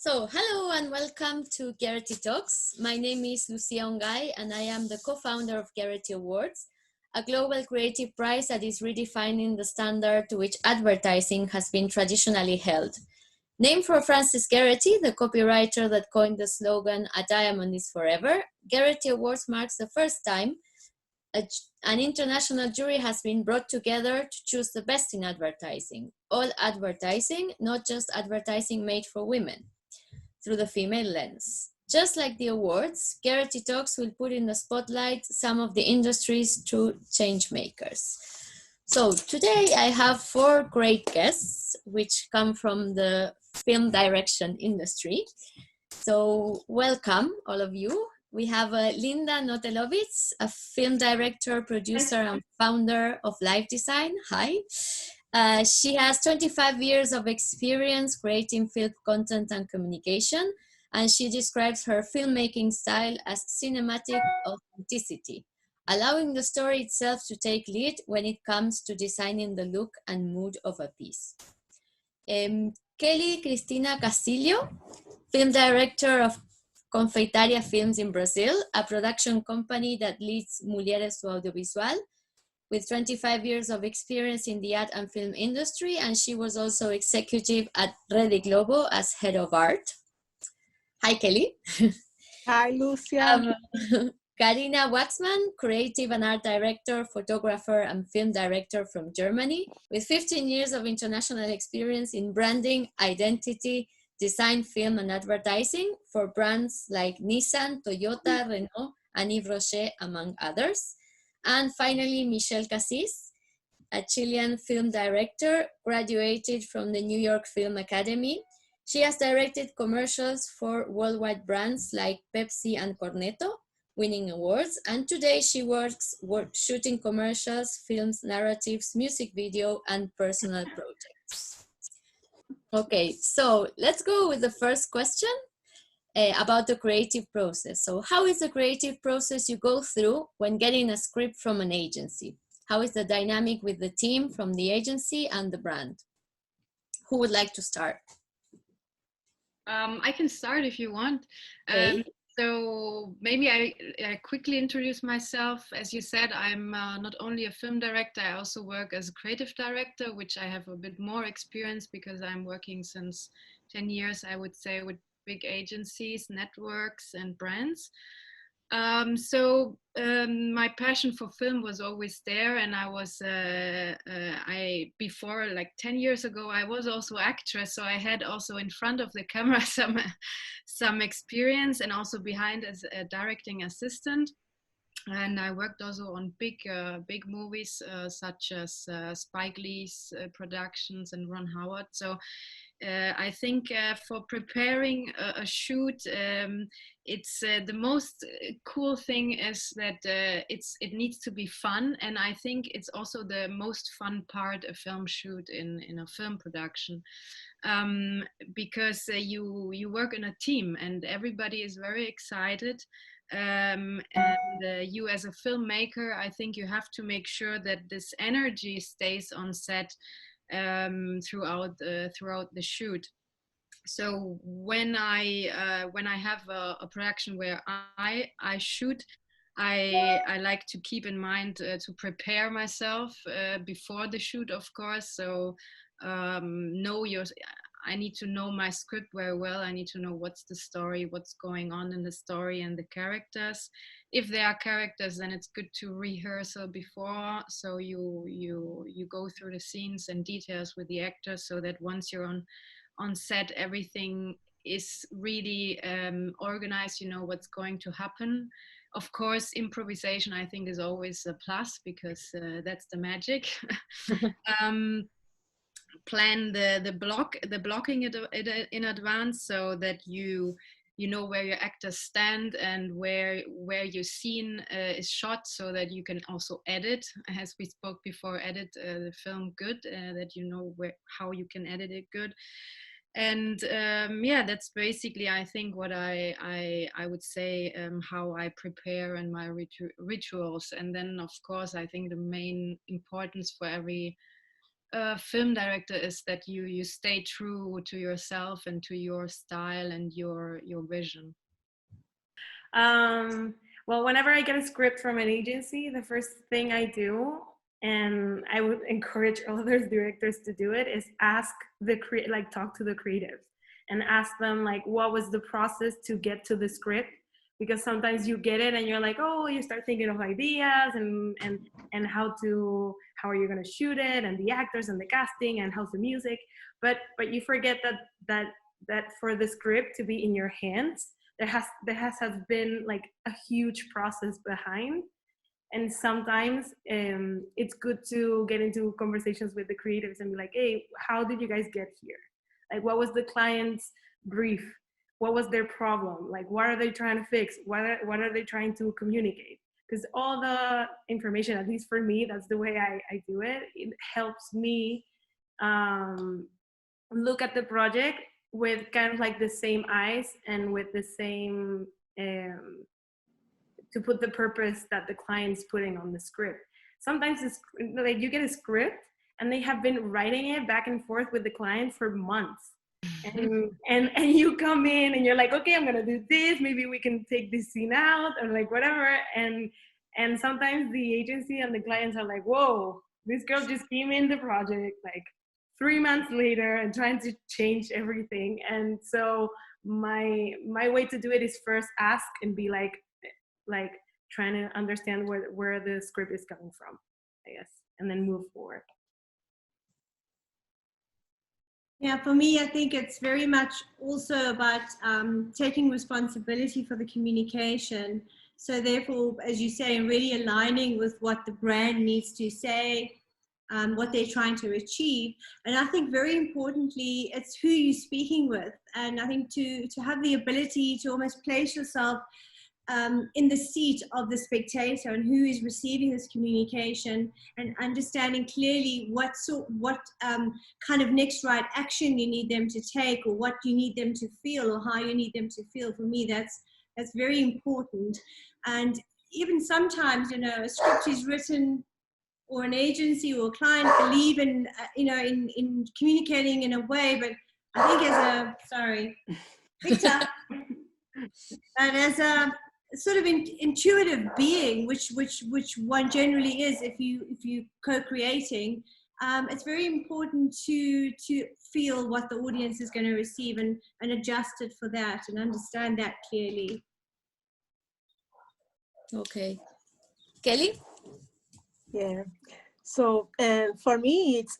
Hello and welcome to Gerety Talks. My name is Lucia Ongai and I am the co-founder of Gerety Awards, a global creative prize that is redefining the standard to which advertising has been traditionally held. Named for Francis Gerety, the copywriter that coined the slogan, "A diamond is forever," Gerety Awards marks the first time an international jury has been brought together to choose the best in advertising. All advertising, not just advertising made for women, through the female lens. Just like the awards, Gerety Talks will put in the spotlight some of the industry's true change makers. So today I have four great guests, which come from the film direction industry. So welcome, all of you. We have Linda Notelovitz, a film director, producer, and founder of Live Design. Hi. She has 25 years of experience creating film content and communication, and she describes her filmmaking style as cinematic authenticity, allowing the story itself to take lead when it comes to designing the look and mood of a piece. Christina Castillo, film director of Confeitaria Films in Brazil, a production company that leads Mulheres do Audiovisual, with 25 years of experience in the art and film industry, and she was also executive at Rede Globo as head of art. Hi, Kelly. Hi, Lucia. Carina Wachsmann, creative and art director, photographer, and film director from Germany, with 15 years of international experience in branding, identity, design, film, and advertising for brands like Nissan, Toyota, Renault, and Yves Rocher, among others. And finally, Michelle Cassis, a Chilean film director, graduated from the New York Film Academy. She has directed commercials for worldwide brands like Pepsi and Cornetto, winning awards. And today she works shooting commercials, films, narratives, music video, and personal projects. Okay, so let's go with the first question. About the creative process. So how is the creative process you go through when getting a script from an agency? How is the dynamic with the team from the agency and the brand? Who would like to start? I can start if you want. Okay. So maybe I quickly introduce myself. As you said, I'm not only a film director, I also work as a creative director, which I have a bit more experience because I'm working since 10 years, I would say, with big agencies, networks, and brands. My passion for film was always there, and I was before, like 10 years ago, I was also actress, so I had also in front of the camera some experience, and also behind as a directing assistant. And I worked also on big movies such as Spike Lee's productions and Ron Howard. So I think for preparing a shoot, it's the most cool thing is that it needs to be fun, and I think it's also the most fun part of film shoot in a film production, because you work in a team and everybody is very excited. And you as a filmmaker, I think you have to make sure that this energy stays on set throughout the shoot. So when I have a production where I shoot, I like to keep in mind to prepare myself before the shoot, of course. So I need to know my script very well. I need to know what's the story, what's going on in the story, and the characters. If there are characters, then it's good to rehearsal before, so you go through the scenes and details with the actors, so that once you're on set, everything is really organized. You know what's going to happen. Of course, improvisation, I think, is always a plus, because that's the magic. Plan the blocking in advance, so that you know where your actors stand and where your scene is shot, so that you can also edit, as we spoke before, edit the film good, that you know how you can edit it good. And that's basically, I think, what I would say, how I prepare in my rituals. And then, of course, I think the main importance for every a film director is that you stay true to yourself and to your style and your vision? Well, whenever I get a script from an agency, the first thing I do, and I would encourage all other directors to do it, is ask talk to the creatives and ask them like, what was the process to get to the script? Because sometimes you get it and you're like, oh, you start thinking of ideas and how are you going to shoot it, and the actors and the casting and how's the music, but you forget that for the script to be in your hands, there has been like a huge process behind. And sometimes it's good to get into conversations with the creatives and be like, hey, how did you guys get here? Like, what was the client's brief? What was their problem? Like, what are they trying to fix? What are they trying to communicate? Because all the information, at least for me, that's the way I do it. It helps me look at the project with kind of like the same eyes and with the same to put the purpose that the client's putting on the script. Sometimes it's like you get a script and they have been writing it back and forth with the client for months. And you come in and you're like, okay, I'm gonna do this, maybe we can take this scene out, or like whatever. And sometimes the agency and the clients are like, whoa, this girl just came in the project like 3 months later and trying to change everything. And so my way to do it is first ask and be like trying to understand where the script is coming from, I guess, and then move forward. Yeah, for me, I think it's very much also about taking responsibility for the communication. So therefore, as you say, really aligning with what the brand needs to say, what they're trying to achieve. And I think very importantly, it's who you're speaking with. And I think to have the ability to almost place yourself in the seat of the spectator and who is receiving this communication, and understanding clearly what kind of next right action you need them to take, or what you need them to feel, or how you need them to feel. For me, that's very important. And even sometimes, a script is written, or an agency or a client believe in, in communicating in a way, but I think Victor, but as a sort of intuitive being, which one generally is if you co-creating, it's very important to feel what the audience is going to receive and adjust it for that and understand that clearly. Okay. Kelly? Yeah. So for me, it's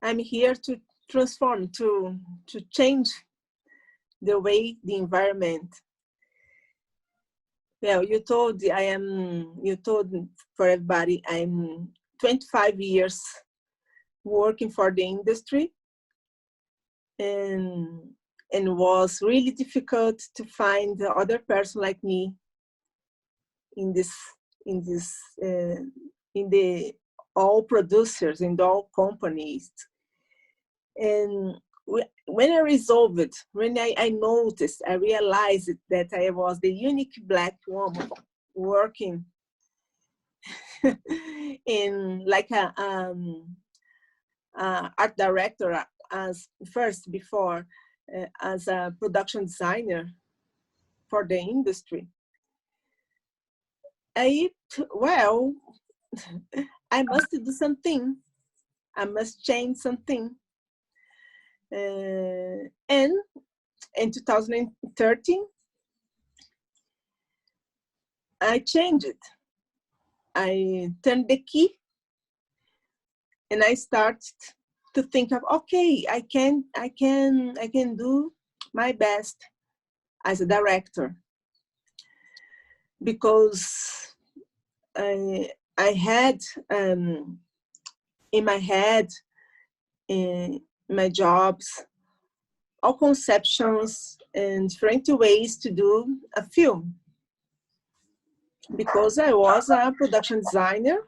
I'm here to transform, to change the way the environment. Well, you told for everybody I'm 25 years working for the industry, and was really difficult to find the other person like me in the all producers and all companies. And when I resolved it, when I noticed, I realized that I was the unique Black woman working in like a art director before as a production designer for the industry. I must do something. I must change something. And in 2013, I changed it. I turned the key and I started to think of, okay, I can do my best as a director, because I had in my head, in my jobs, all conceptions and different ways to do a film, because I was a production designer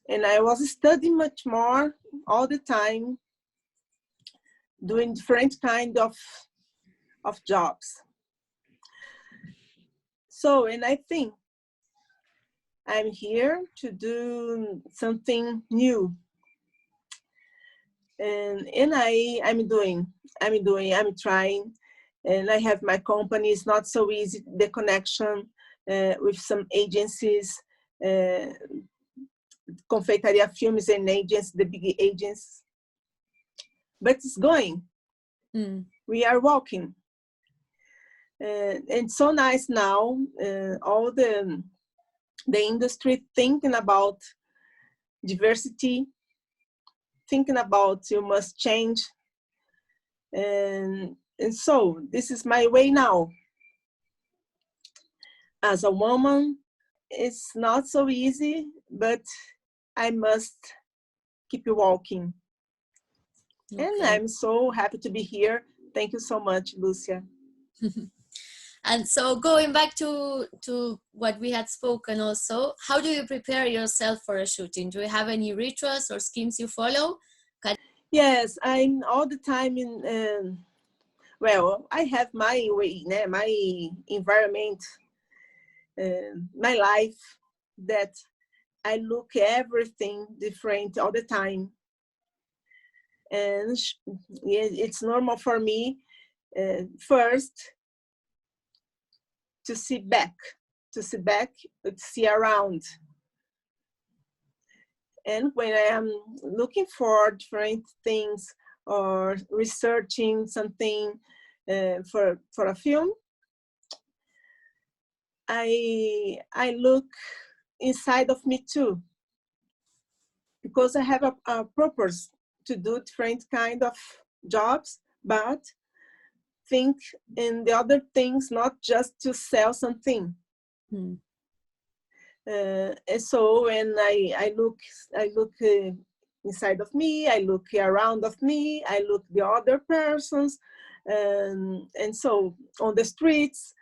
and I was studying much more all the time, doing different kind of jobs. So, and I think I'm here to do something new. And I'm trying, and I have my company. It's not so easy, the connection with some agencies, Confeitaria Films and agents, the big agents. But it's going. We are walking. And so nice now, all the industry thinking about diversity, thinking about you must change. And so this is my way now. As a woman, it's not so easy, but I must keep walking. Okay. And I'm so happy to be here. Thank you so much, Lucia. And so going back to what we had spoken also, how do you prepare yourself for a shooting? Do you have any rituals or schemes you follow? Yes, I'm all the time in, well, I have my way, my environment, my life, that I look everything different all the time. And it's normal for me first to see back, to see around. And when I am looking for different things or researching something for a film, I look inside of me too, because I have a purpose to do different kind of jobs, but think in the other things, not just to sell something. And so when I look inside of me, I look around of me, I look the other persons, and so on the streets,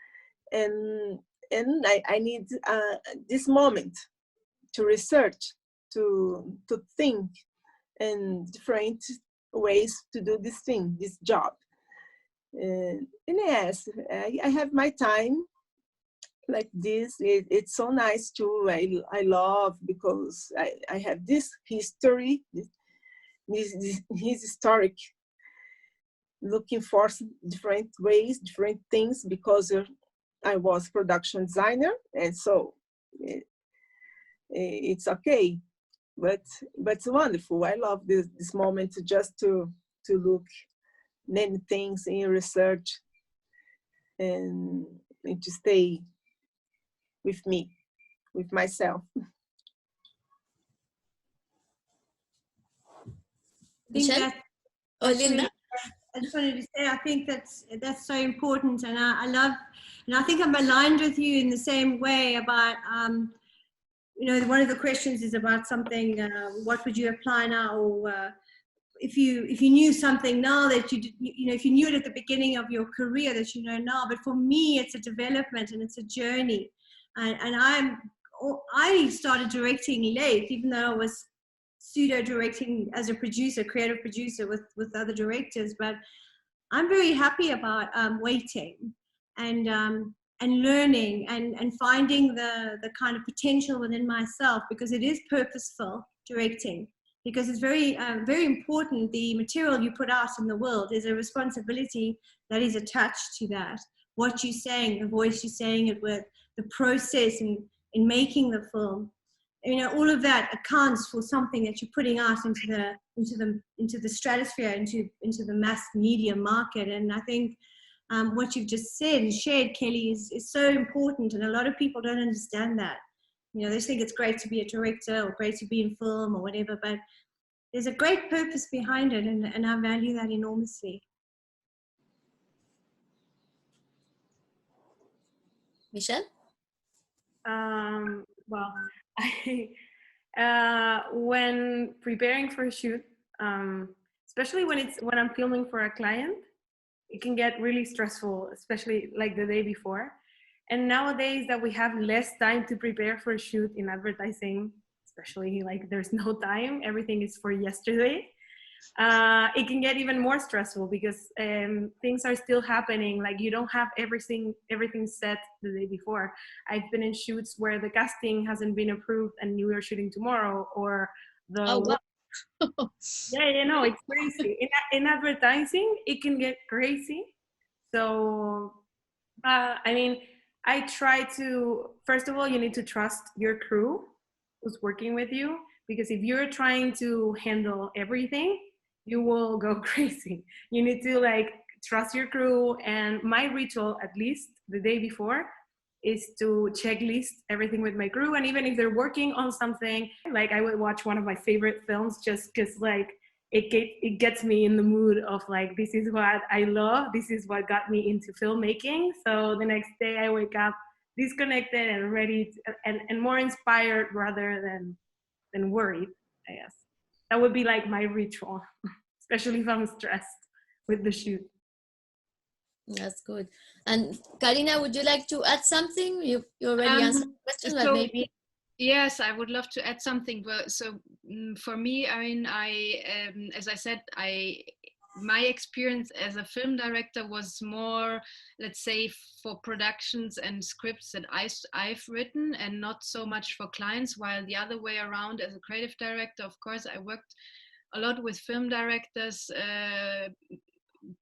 and I need this moment to research, to think, and different ways to do this thing, this job. And yes, I have my time like this. It's so nice too. I love, because I have this history, this historic, looking for different ways, different things, because I was production designer, and so it's okay. But it's wonderful. I love this moment just to look many things in research, and to stay with me, with myself. Michelle? Linda? I just wanted to say, I think that's so important, and I love, and I think I'm aligned with you in the same way about, you know, one of the questions is about something, what would you apply now, or if you knew something now that you know, if you knew it at the beginning of your career that you know now. But for me, it's a development and it's a journey, and I started directing late, even though I was pseudo directing as a producer, creative producer with other directors. But I'm very happy about waiting and learning and finding the kind of potential within myself, because it is purposeful directing, because it's very very important. The material you put out in the world is a responsibility that is attached to that. What you're saying, the voice you're saying it with, the process in making the film, you know, all of that accounts for something that you're putting out into the stratosphere, into the mass media market. And I think what you've just said and shared, Kelly, is so important, and a lot of people don't understand that. You know, they think it's great to be a director or great to be in film or whatever, but there's a great purpose behind it, and I value that enormously. Michelle? Well, when preparing for a shoot, especially when I'm filming for a client, it can get really stressful, especially like the day before. And nowadays that we have less time to prepare for a shoot in advertising, especially like there's no time, everything is for yesterday. it can get even more stressful because things are still happening. Like you don't have everything set the day before. I've been in shoots where the casting hasn't been approved and we are shooting tomorrow, or the Oh, wow. yeah, no, it's crazy. In advertising, it can get crazy. So, I mean, I try to, first of all, you need to trust your crew who's working with you, because if you're trying to handle everything, you will go crazy. You need to like trust your crew. And my ritual, at least the day before, is to checklist everything with my crew. And even if they're working on something, like I would watch one of my favorite films just because like it gets me in the mood of like, this is what I love, this is what got me into filmmaking. So the next day I wake up disconnected and ready to, and more inspired rather than worried, I guess. That would be like my ritual, especially if I'm stressed with the shoot. That's good. And Carina, would you like to add something? You already answered the question, but maybe. Yes, I would love to add something. But so for me, I mean, as I said, my experience as a film director was more, let's say, for productions and scripts that I've written, and not so much for clients. While the other way around, as a creative director, of course, I worked a lot with film directors,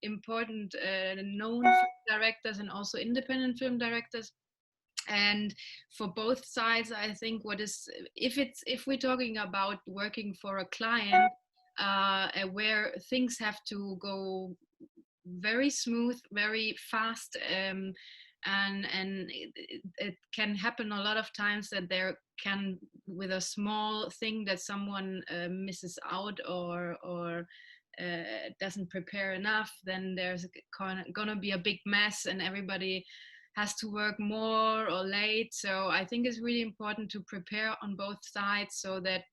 important known film directors, and also independent film directors. And for both sides, I think what is, if we're talking about working for a client, where things have to go very smooth, very fast, and it can happen a lot of times that there can, with a small thing that someone misses out or doesn't prepare enough, then there's gonna be a big mess and everybody has to work more or late. So I think it's really important to prepare on both sides, so that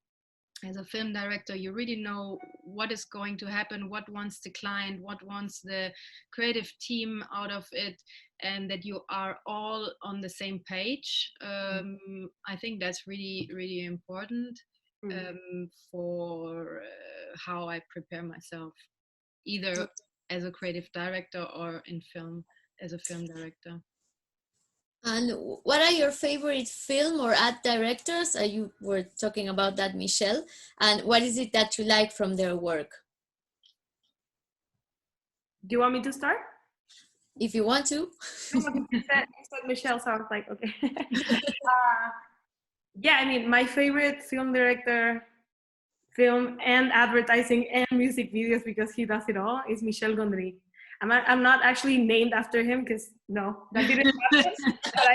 as a film director you really know what is going to happen, what wants the client, what wants the creative team out of it, and that you are all on the same page. I think that's really, really important for how I prepare myself, either as a creative director or in film as a film director. And what are your favorite film or ad directors? You were talking about that, Michelle. And what is it that you like from their work? Do you want me to start? If you want to. You said Michelle, so I was like, okay. Yeah, I mean, my favorite film director, film and advertising and music videos, because he does it all, is Michel Gondry. I'm not actually named after him, because no, that didn't happen. But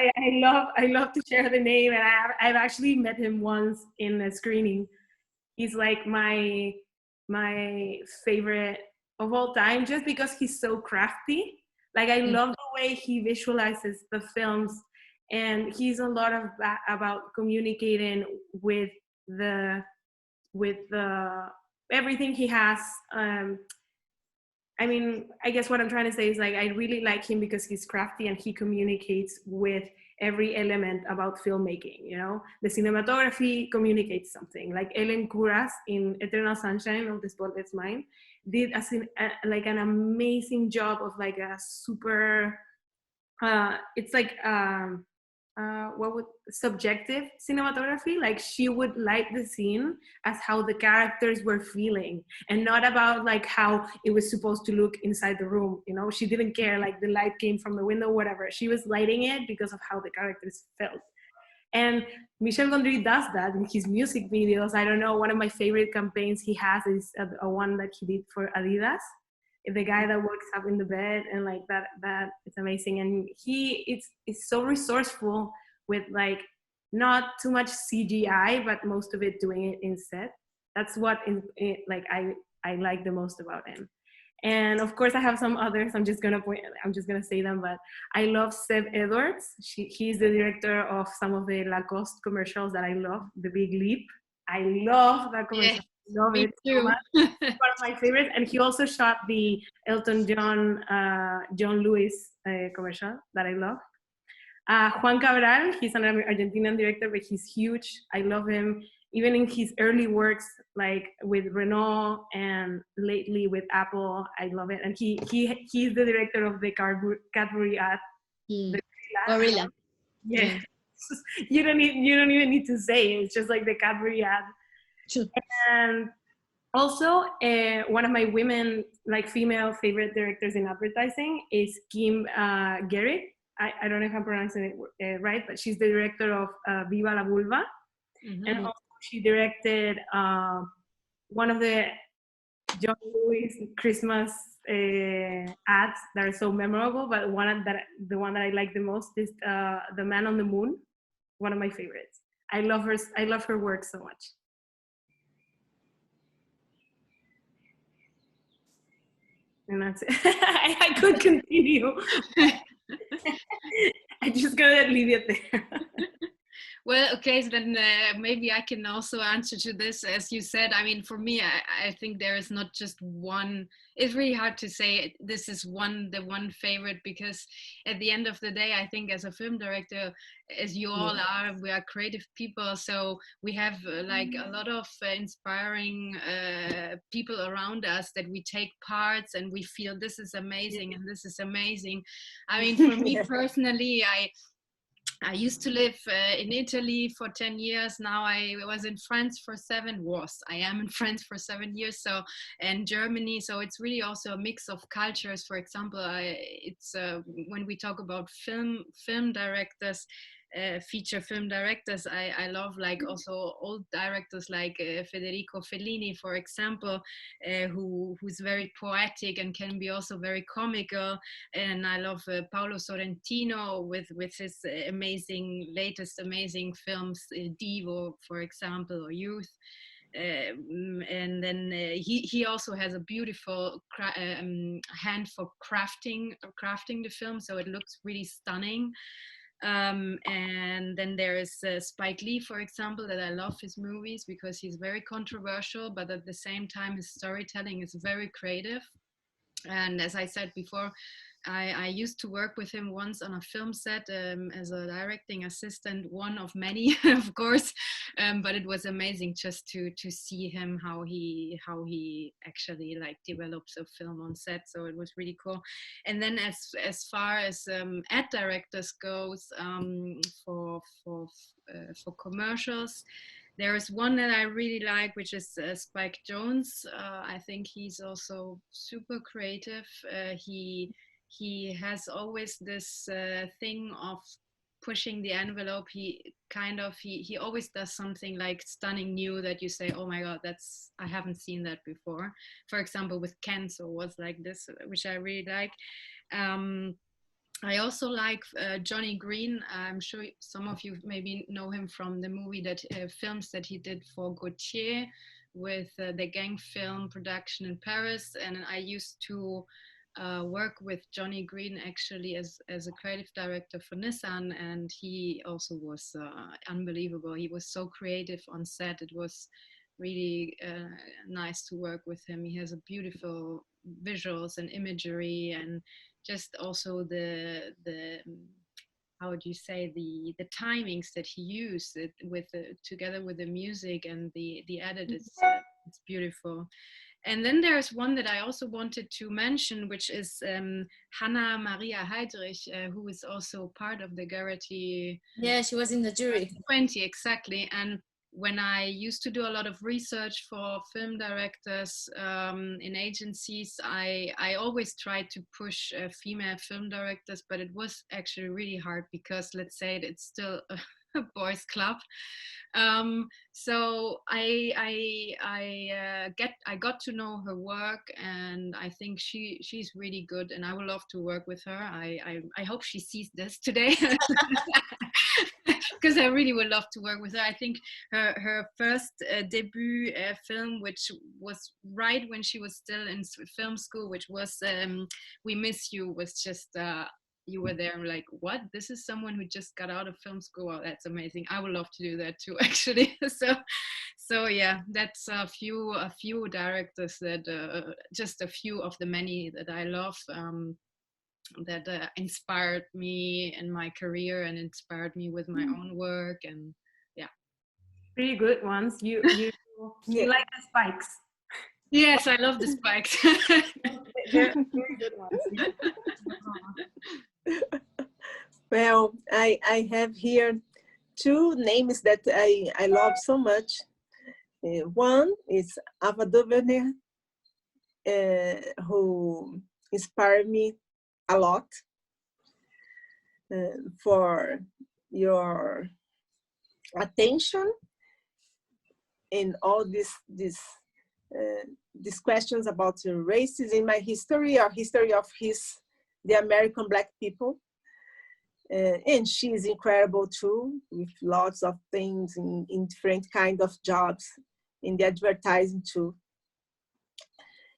I love to share the name, and I've actually met him once in a screening. He's like my favorite of all time, just because he's so crafty. Like I love the way he visualizes the films, and he's a lot of about communicating with the everything he has. I mean, I guess what I'm trying to say is like, I really like him because he's crafty and he communicates with every element about filmmaking, you know? The cinematography communicates something. Like Ellen Kuras in Eternal Sunshine of the Spotless Mind did like an amazing job of like a super, it's like, subjective cinematography. Like she would light the scene as how the characters were feeling, and not about like how it was supposed to look inside the room, you know? She didn't care, like the light came from the window, whatever. She was lighting it because of how the characters felt. And Michel Gondry does that in his music videos. I don't know, one of my favorite campaigns he has is a one that he did for Adidas, the guy that wakes up in the bed, and like that it's amazing. And he is so resourceful with like not too much CGI, but most of it doing it in set. That's what like I like the most about him. And of course I have some others. I'm just gonna say them, but I love Seb Edwards. He's the director of some of the Lacoste commercials that I love. The Big Leap. I love that commercial. Yeah. Love Me it too. so much. It's one of my favorites. And he also shot the Elton John, John Lewis commercial that I love. Juan Cabral, he's an Argentinian director, but he's huge. I love him. even in his early works, like with Renault and lately with Apple. I love it. And he's the director of the Cadbury ad. Mm. The Gorilla. yeah. You don't even need to say it. It's just like the Cadbury ad. True. And also, one of my women, like female favorite directors in advertising is Kim Gerety. I don't know if I'm pronouncing it right, but she's the director of Viva la Vulva. Mm-hmm. And also she directed one of the John Lewis Christmas ads that are so memorable, but the one that I like the most is The Man on the Moon, one of my favorites. I love her work so much. And that's it. I could continue. I'm just gonna leave it there. Well, okay, so then maybe I can also answer to this. As you said, I mean, for me, I think there is not just one. It's really hard to say this is the one favorite, because at the end of the day, I think as a film director, as you all are, we are creative people. So we have like a lot of inspiring people around us that we take parts and we feel this is amazing and this is amazing. I mean, for me personally, I used to live in Italy for 10 years. Now I was in France for I am in France for 7 years. So, and Germany. So it's really also a mix of cultures. For example, it's when we talk about film directors, feature film directors, I love like also old directors like Federico Fellini, for example, who's very poetic and can be also very comical. And I love Paolo Sorrentino with his latest amazing films, Divo, for example, or Youth. And then he also has a beautiful hand for crafting the film, so it looks really stunning. And then there is Spike Lee, for example, that I love his movies because he's very controversial, but at the same time his storytelling is very creative. And as I said before, I used to work with him once on a film set as a directing assistant, one of many, of course, but it was amazing just to see him how he actually like develops a film on set. So it was really cool. And then as far as ad directors goes, for commercials, there is one that I really like, which is Spike Jonze. I think he's also super creative. He has always this thing of pushing the envelope. He always does something like stunning new that you say, oh my God, I haven't seen that before. For example, with Kenzo was like this, which I really like. I also like Johnny Green. I'm sure some of you maybe know him from the movie films that he did for Gautier with the gang film production in Paris. And I used to work with Johnny Green actually as a creative director for Nissan, and he also was unbelievable. He was so creative on set. It was really nice to work with him. He has a beautiful visuals and imagery, and just also the how would you say, the timings that he used with together with the music and the edit. It's beautiful. And then there's one that I also wanted to mention, which is Hannah Maria Heydrich, who is also part of the Gerety. Yeah, she was in the jury. 20, exactly. And when I used to do a lot of research for film directors in agencies, I always tried to push female film directors, but it was actually really hard because, let's say, it's still a boys' club. So I got to know her work, and I think she's really good, and I would love to work with her. I hope she sees this today. Because I really would love to work with her. I think her first debut film, which was right when she was still in film school, which was We Miss You, was just you were there and like, what? This is someone who just got out of film school. Wow, that's amazing. I would love to do that too, actually. So yeah, that's a few directors that just a few of the many that I love. That inspired me in my career and inspired me with my own work, and yeah. pretty good ones. You Yeah. like the spikes. Yes, I love the spikes. They're very good ones. Well, I have here two names that I love so much. One is Ava DuVernay, who inspired me a lot for your attention in all these questions about races in my history or history of the American Black people. And she is incredible too, with lots of things in different kind of jobs in the advertising too.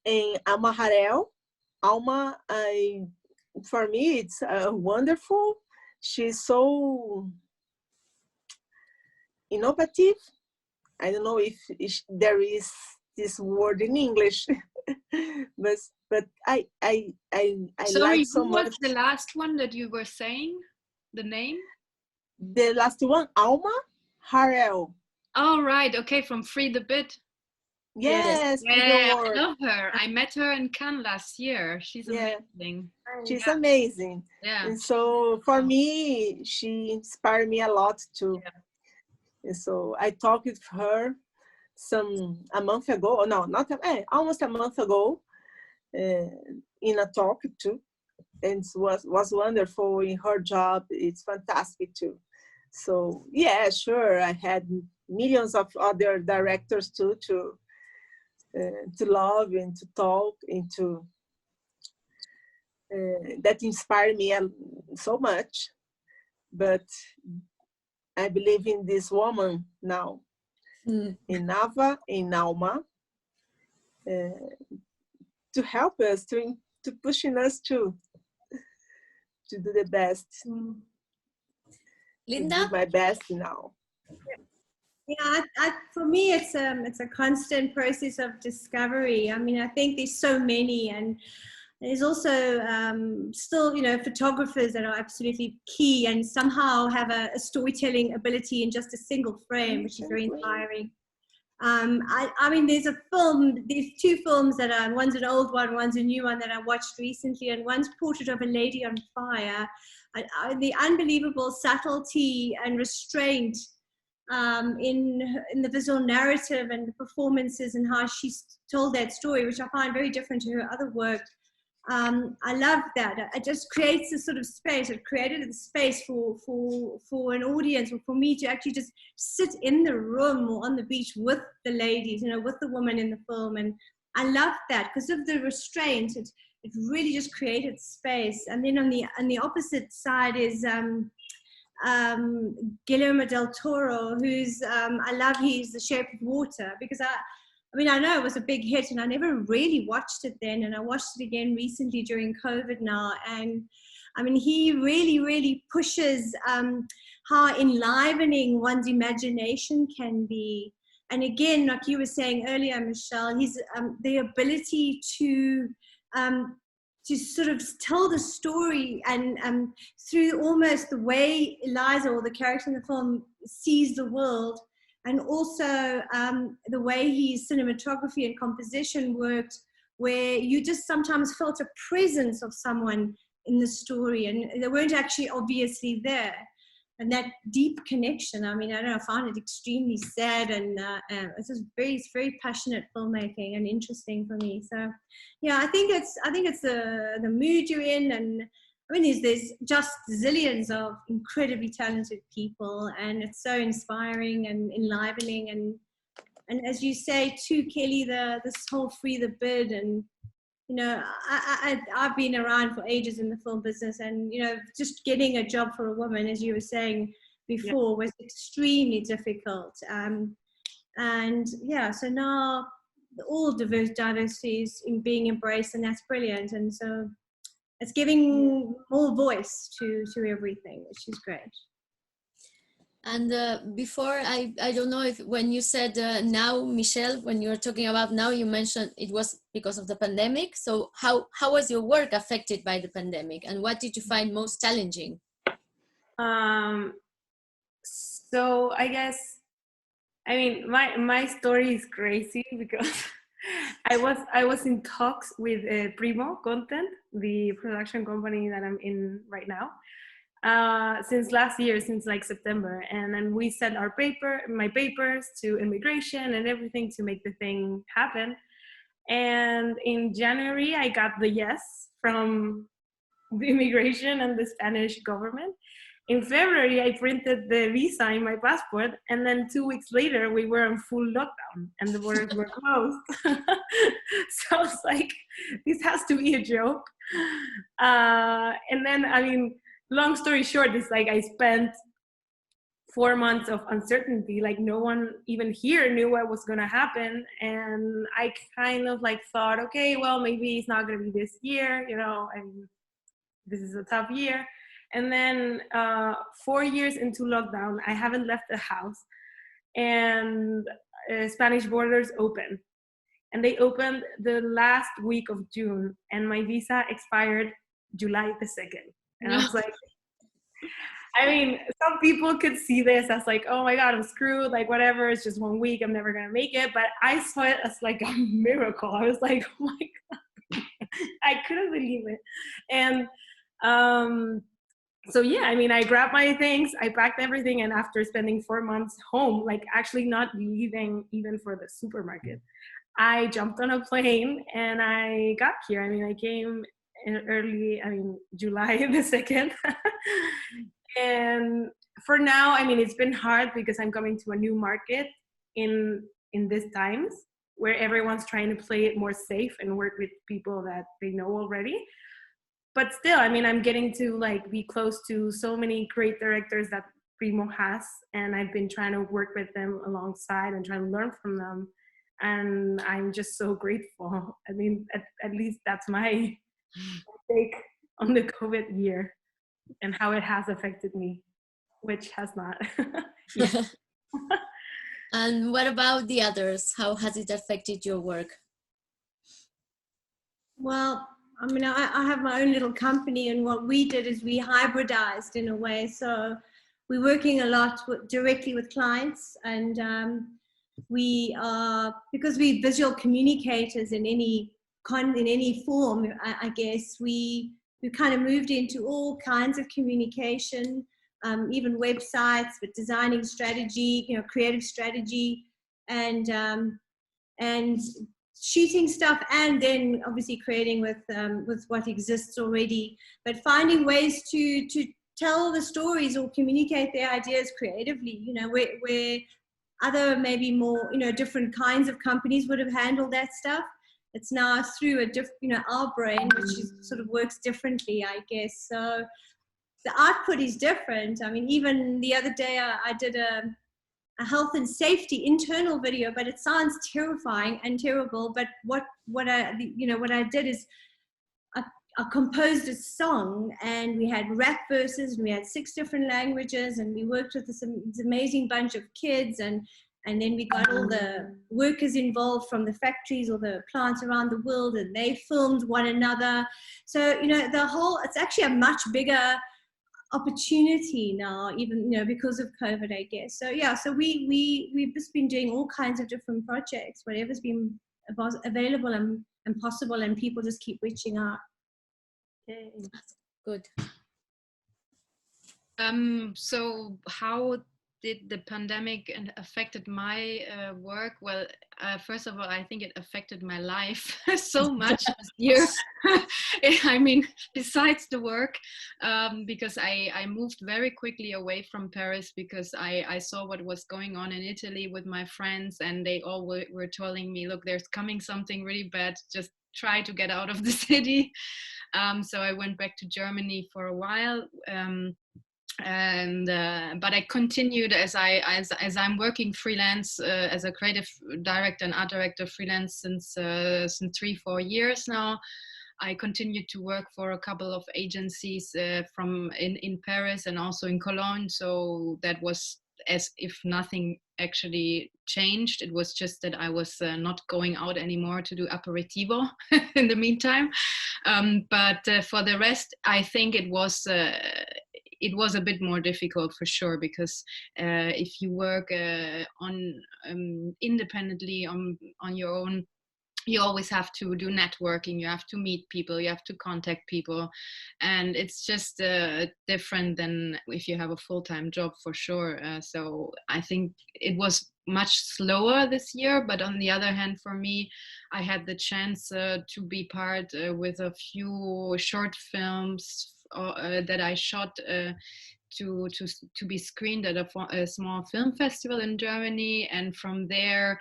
And Alma Harel, Alma, for me, it's wonderful. She's so innovative. I don't know if there is this word in English, but I Sorry, like so who much. was the last one that you were saying? The name? The last one, Alma Harel. Oh, right. Okay, from Free the Bit. Yes, Yeah, I love her. I met her in Cannes last year. She's yeah, amazing. she's Yeah. amazing. Yeah. And so for me, she inspired me a lot too. Yeah. And so I talked with her a month ago. No, not almost a month ago, in a talk too. And it was wonderful in her job. It's fantastic too. So yeah, sure. I had millions of other directors too to love and to talk and to that inspired me so much. But I believe in this woman now, in Ava, in Alma, to help us, to pushing us to do the best. Linda? To do my best now. Yeah, for me, it's a constant process of discovery. I mean, I think there's so many, and there's also still, photographers that are absolutely key and somehow have a storytelling ability in just a single frame, which is very inspiring. I mean, there's two films that one's an old one, one's a new one that I watched recently, and one's Portrait of a Lady on Fire. The unbelievable subtlety and restraint in the visual narrative and the performances and how she's told that story, which I find very different to her other work. I love that. It just creates this sort of space. It created a space for an audience, or for me to actually just sit in the room or on the beach with the ladies, with the woman in the film. And I love that because of the restraint. It really just created space. And then on the opposite side is Guillermo del Toro, who's he's The Shape of Water, because I know it was a big hit and I never really watched it then, and I watched it again recently during COVID now, and I mean he really, really pushes how enlivening one's imagination can be. And again, like you were saying earlier, Michelle, he's the ability to sort of tell the story and through almost the way Eliza, or the character in the film, sees the world, and also the way his cinematography and composition worked, where you just sometimes felt a presence of someone in the story and they weren't actually obviously there. And that deep connection, I mean, I don't know, I found it extremely sad, and it's just very passionate filmmaking and interesting for me. So, yeah, I think it's the mood you're in, and I mean, there's just zillions of incredibly talented people, and it's so inspiring and enlivening, and as you say too, Kelly, this whole Free the Bid, and I've been around for ages in the film business, and just getting a job for a woman, as you were saying before, was extremely difficult. And yeah, so now all diversity is being embraced, and that's brilliant. And so it's giving more voice to everything, which is great. And before, I don't know if when you said now, Michelle, when you were talking about now, you mentioned it was because of the pandemic. So how was your work affected by the pandemic, and what did you find most challenging? So I guess I mean, my story is crazy because I was in talks with Primo Content, the production company that I'm in right now, since last year, since like September, and then we sent my papers to immigration and everything to make the thing happen. And in January, I got the yes from the immigration and the Spanish government. In February, I printed the visa in my passport, and then 2 weeks later, we were in full lockdown and the borders were closed. So I was like, this has to be a joke. And then, I mean, long story short, it's like I spent 4 months of uncertainty. Like no one even here knew what was gonna happen. And I kind of like thought, okay, well, maybe it's not gonna be this year, you know, and this is a tough year. And then 4 years into lockdown, I haven't left the house, and Spanish borders open. And they opened the last week of June, and my visa expired July the 2nd. And I was like, I mean, some people could see this as like, oh my God, I'm screwed, like whatever, it's just 1 week, I'm never gonna make it. But I saw it as like a miracle. I was like, oh my God, I couldn't believe it. And so yeah, I mean, I grabbed my things, I packed everything, and after spending 4 months home, like actually not leaving even for the supermarket, I jumped on a plane and I got here. I mean, I came in July the 2nd. And for now, I mean, it's been hard because I'm coming to a new market in these times where everyone's trying to play it more safe and work with people that they know already. But still, I mean, I'm getting to like be close to so many great directors that Primo has, and I've been trying to work with them alongside and trying to learn from them. And I'm just so grateful. I mean, at least that's my take on the COVID year and how it has affected me, which has not. And what about the others? How has it affected your work? Well, I mean, I have my own little company, and what we did is we hybridized in a way. So we're working a lot directly with clients, and we are, because we're visual communicators in any form, I guess, we kind of moved into all kinds of communication, even websites, but designing strategy, you know, creative strategy, and shooting stuff, and then obviously creating with what exists already, but finding ways to tell the stories or communicate their ideas creatively, you know, where other maybe more, you know, different kinds of companies would have handled that stuff. It's now through a different, you know, our brain, which is, sort of works differently, I guess. So the output is different. I mean, even the other day I did a health and safety internal video, but it sounds terrifying and terrible. But what I did is I composed a song, and we had rap verses, and we had 6 different languages, and we worked with this amazing bunch of kids, and then we got all the workers involved from the factories or the plants around the world, and they filmed one another. So, you know, it's actually a much bigger opportunity now, even, you know, because of COVID, I guess. So yeah, so we've just been doing all kinds of different projects, whatever's been available and possible, and people just keep reaching out. Okay. Good. So how did the pandemic affected my work? Well, first of all, I think it affected my life so much this year. I mean, besides the work, because I moved very quickly away from Paris because I saw what was going on in Italy with my friends, and they all were telling me, look, there's coming something really bad, just try to get out of the city. So I went back to Germany for a while. But I continued as I'm working freelance as a creative director and art director freelance since 3-4 years now. I continued to work for a couple of agencies in Paris and also in Cologne. So that was as if nothing actually changed. It was just that I was not going out anymore to do aperitivo in the meantime. But for the rest, I think it was it was a bit more difficult for sure, because if you work on independently on your own, you always have to do networking, you have to meet people, you have to contact people, and it's just different than if you have a full-time job, for sure. So I think it was much slower this year, but on the other hand, for me, I had the chance to be part with a few short films that I shot to be screened at a small film festival in Germany, and from there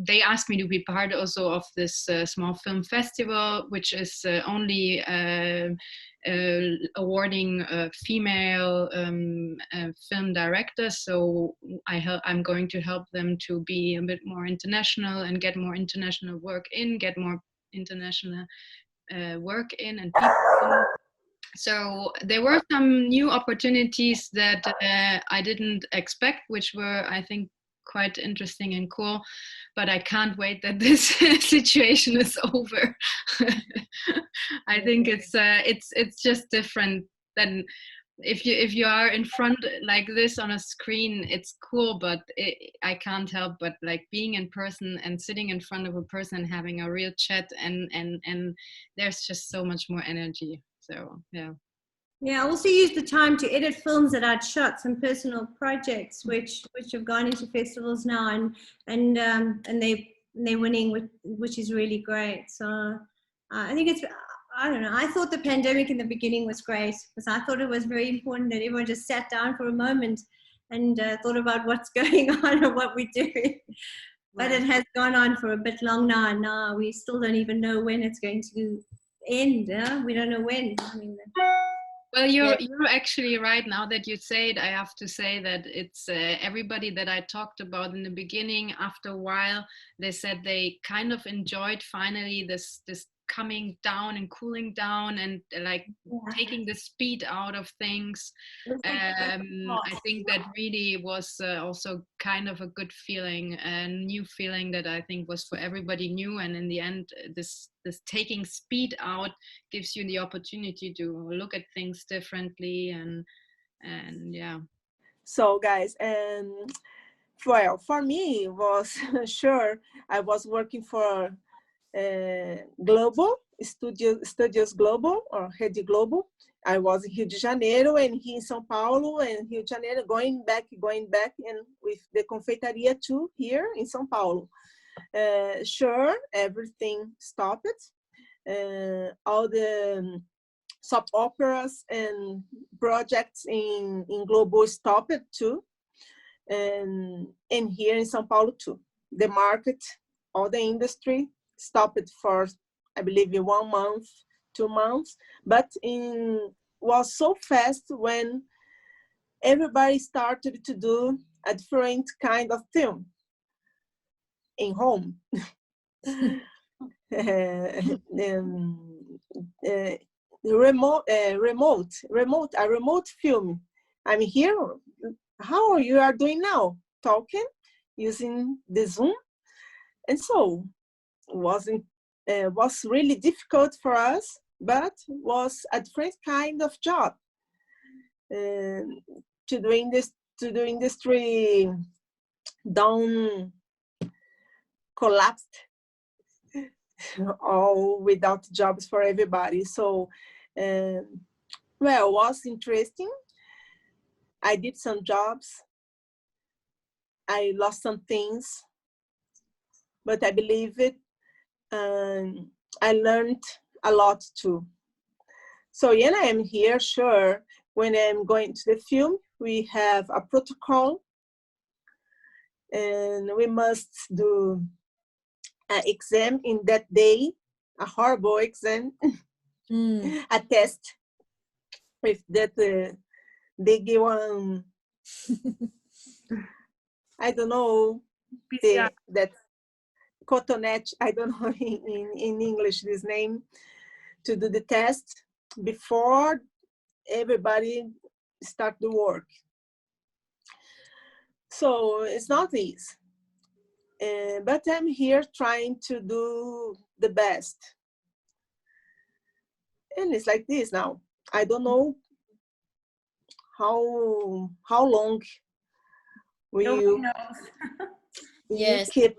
they asked me to be part also of this small film festival, which is only awarding female film directors. So I'm going to help them to be a bit more international and get more international work in, get more international work in and people in. So there were some new opportunities that I didn't expect, which were, I think, quite interesting and cool. But I can't wait that this situation is over. I think it's just different than if you are in front like this on a screen. It's cool, but I can't help but like being in person and sitting in front of a person, having a real chat, and there's just so much more energy. So yeah. Yeah, I also used the time to edit films that I'd shot, some personal projects, which have gone into festivals now, and they're winning, which is really great. So I think it's, I don't know, I thought the pandemic in the beginning was great, because I thought it was very important that everyone just sat down for a moment and thought about what's going on and what we're doing. But it has gone on for a bit long now, and now we still don't even know when it's going to end. We don't know when. I mean, well, you're actually right. Now that you say it, I have to say that it's everybody that I talked about in the beginning, after a while, they said they kind of enjoyed finally this coming down and cooling down, and like taking the speed out of things. I think that really was also kind of a good feeling, a new feeling that I think was for everybody new. And in the end, this taking speed out gives you the opportunity to look at things differently, and yeah. So guys, well, for me was sure, I was working for Global Studios Global, or Rede Globo. I was in Rio de Janeiro and here in São Paulo, and Rio de Janeiro, going back, and with the Confeitaria too here in São Paulo. Sure, everything stopped. All the soap operas and projects in Globo stopped too, and here in São Paulo too. The market, all the industry stopped for, I believe, 1 month, 2 months, but was so fast when everybody started to do a different kind of film in home. Remote film. I'm here. How you are doing now? Talking, using the Zoom, and so was really difficult for us, but was a different kind of job. To the industry down, collapsed, all without jobs for everybody. So, well, it was interesting. I did some jobs. I lost some things, but I believe it. I learned a lot too. So when I am here, sure, when I'm going to the film, we have a protocol, and we must do an exam in that day, a horrible exam, a test with that they give one, I don't know, that cotonete, I don't know in English this name, to do the test before everybody start the work. So it's not easy, but I'm here trying to do the best. And it's like this now. I don't know how long Nobody will knows. Yes, keep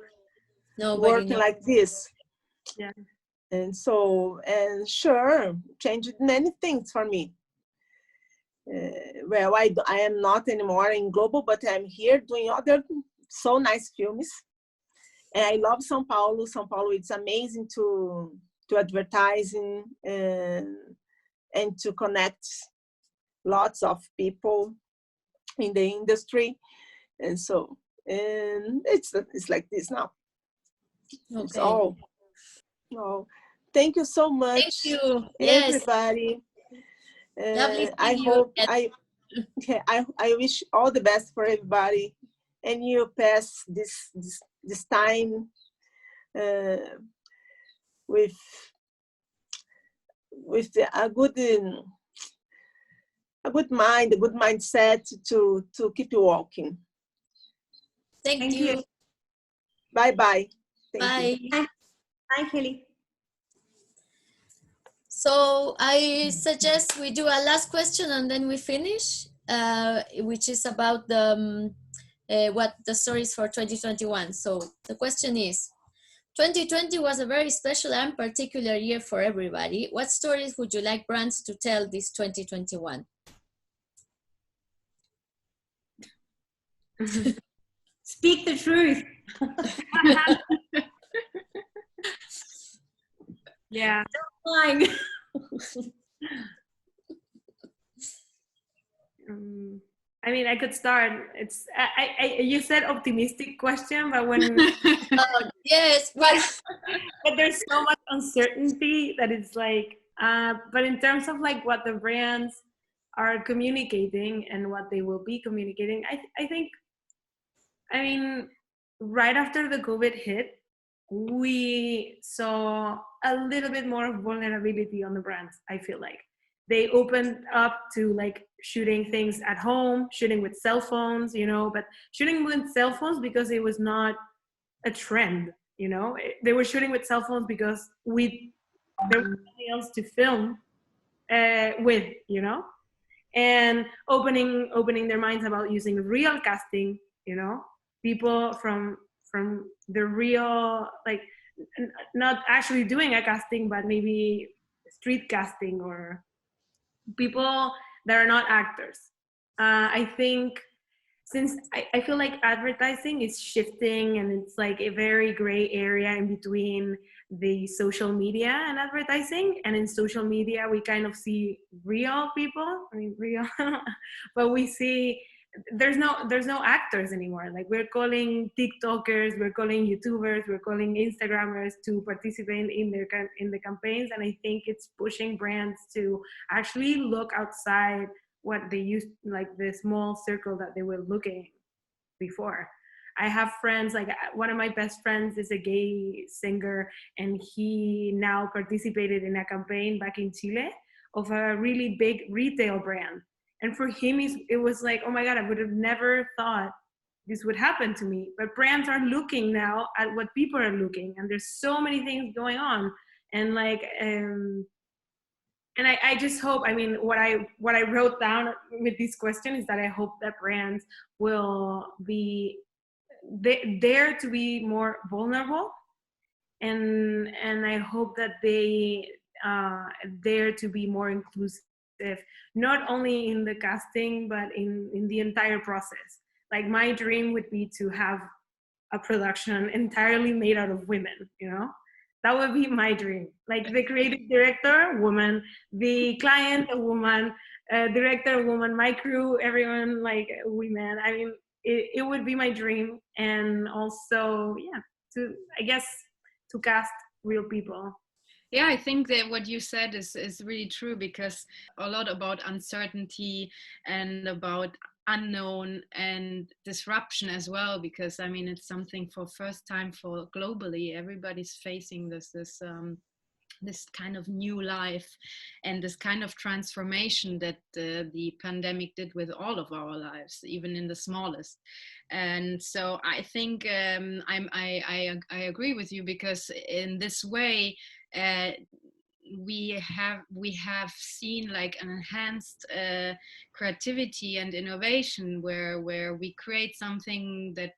nobody working knows. like this. Yeah. And so, and sure, changed many things for me. Well, I am not anymore in Global, but I'm here doing other so nice films. And I love São Paulo. São Paulo, it's amazing to advertising and to connect lots of people in the industry. And so, and it's like this now. It's Okay. all. Oh, thank you so much, Thank you. Yes, everybody. lovely I seeing you hope again. I wish all the best for everybody, and you pass this time with a good mind, a good mindset to keep you walking. Thank Thank you. you. Bye bye. Thank Bye. you. Bye, Kelly. So I suggest we do a last question and then we finish, which is about the what the stories for 2021. So the question is, 2020 was a very special and particular year for everybody. What stories would you like brands to tell this 2021? Speak the truth. Yeah. Lying. I mean, I could start. It's you said optimistic question, but when Yes, but there's so much uncertainty that it's like. But in terms of like what the brands are communicating and what they will be communicating, I think. I mean, right after the COVID hit, we saw a little bit more vulnerability on the brands. I feel like they opened up to like shooting things at home, shooting with cell phones, you know, but shooting with cell phones because it was not a trend, you know. They were shooting with cell phones because there was nothing else to film with, you know, and opening their minds about using real casting, you know, people from the real, like not actually doing a casting, but maybe street casting or people that are not actors. I think since I feel like advertising is shifting and it's like a very gray area in between the social media and advertising. And in social media, we kind of see real people, I mean, real, but we see there's no actors anymore. Like we're calling TikTokers, we're calling YouTubers, we're calling Instagrammers to participate in the campaigns. And I think it's pushing brands to actually look outside what they used, like the small circle that they were looking before. I have friends, like one of my best friends is a gay singer, and he now participated in a campaign back in Chile of a really big retail brand. And for him, it was like, oh my God, I would have never thought this would happen to me. But brands are looking now at what people are looking, and there's so many things going on. And like, and I just hope, I mean, what I wrote down with this question is that I hope that brands will be dare to be more vulnerable, and I hope that they dare to be more inclusive, not only in the casting, but in the entire process. Like my dream would be to have a production entirely made out of women, you know? That would be my dream. Like the creative director, woman, the client, a woman, director, a woman, my crew, everyone, like women. I mean, it would be my dream. And also, yeah, I guess to cast real people. Yeah, I think that what you said is really true, because a lot about uncertainty and about unknown and disruption as well, because I mean it's something for first time for globally everybody's facing this kind of new life and this kind of transformation that the pandemic did with all of our lives, even in the smallest. And so I think I agree with you, because in this way we have seen like an enhanced creativity and innovation where we create something that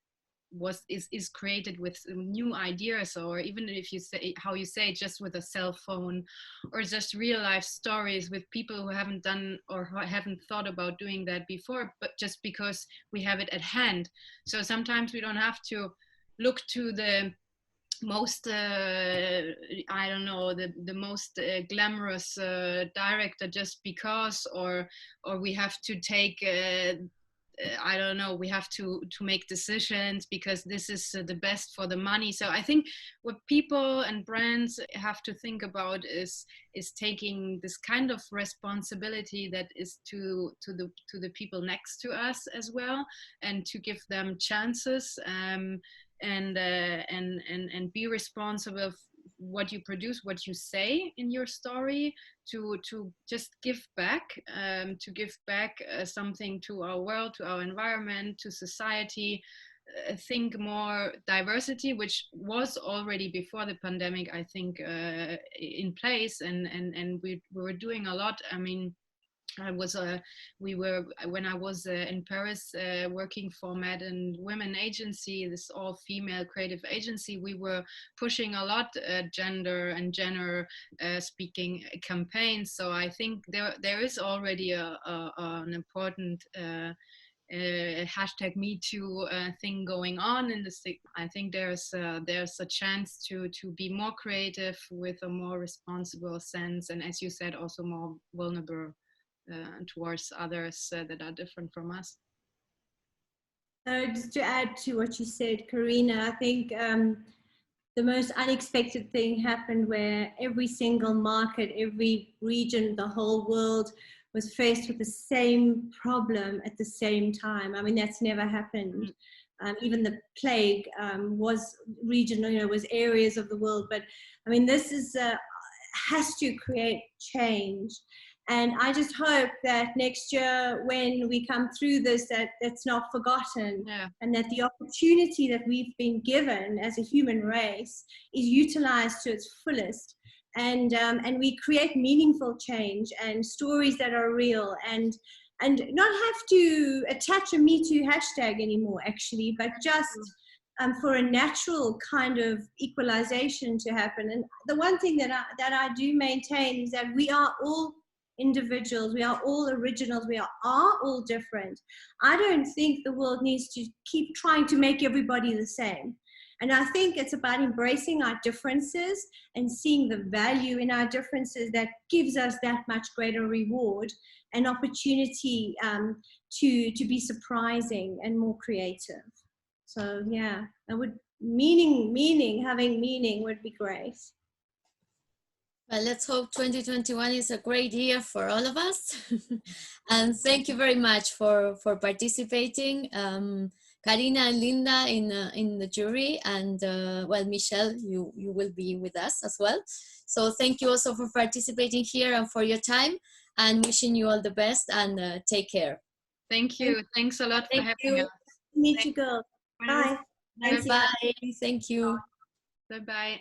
is created with new ideas, or even if you say how you say just with a cell phone, or just real life stories with people who haven't done or haven't thought about doing that before, but just because we have it at hand. So sometimes we don't have to look to the most I don't know, the most glamorous director just because, or we have to take I don't know, we have to make decisions because this is the best for the money. So I think what people and brands have to think about is taking this kind of responsibility that is to the people next to us as well, and to give them chances, and be responsible what you produce, what you say in your story, to just give back, something to our world, to our environment, to society. Think more diversity, which was already before the pandemic, I think, in place, and we were doing a lot. I mean, when I was in Paris working for Mad and Women Agency, this all-female creative agency, we were pushing a lot gender and gender speaking campaigns. So I think there is already an important hashtag Me Too thing going on in this. I think there's a chance to be more creative with a more responsible sense, and as you said, also more vulnerable towards others that are different from us. Just to add to what you said, Carina, I think the most unexpected thing happened where every single market, every region, the whole world was faced with the same problem at the same time. I mean, that's never happened. Even the plague was regional, was areas of the world. But I mean, this is has to create change. And I just hope that next year, when we come through this, that's not forgotten, and that the opportunity that we've been given as a human race is utilized to its fullest, and we create meaningful change and stories that are real, and not have to attach a Me Too hashtag anymore, actually, but just for a natural kind of equalization to happen. And the one thing that I do maintain is that we are all individuals, we are all originals, we are all different. I don't think the world needs to keep trying to make everybody the same. And I think it's about embracing our differences and seeing the value in our differences that gives us that much greater reward and opportunity to be surprising and more creative. So yeah, I would having meaning would be great. Well, let's hope 2021 is a great year for all of us. And thank you very much for participating. Carina and Linda in the jury, and well, Michelle, you will be with us as well. So thank you also for participating here and for your time, and wishing you all the best, and take care. Thank you. Thanks a lot for having us. Meet you, girls. Bye. Bye. Thank you. Bye-bye.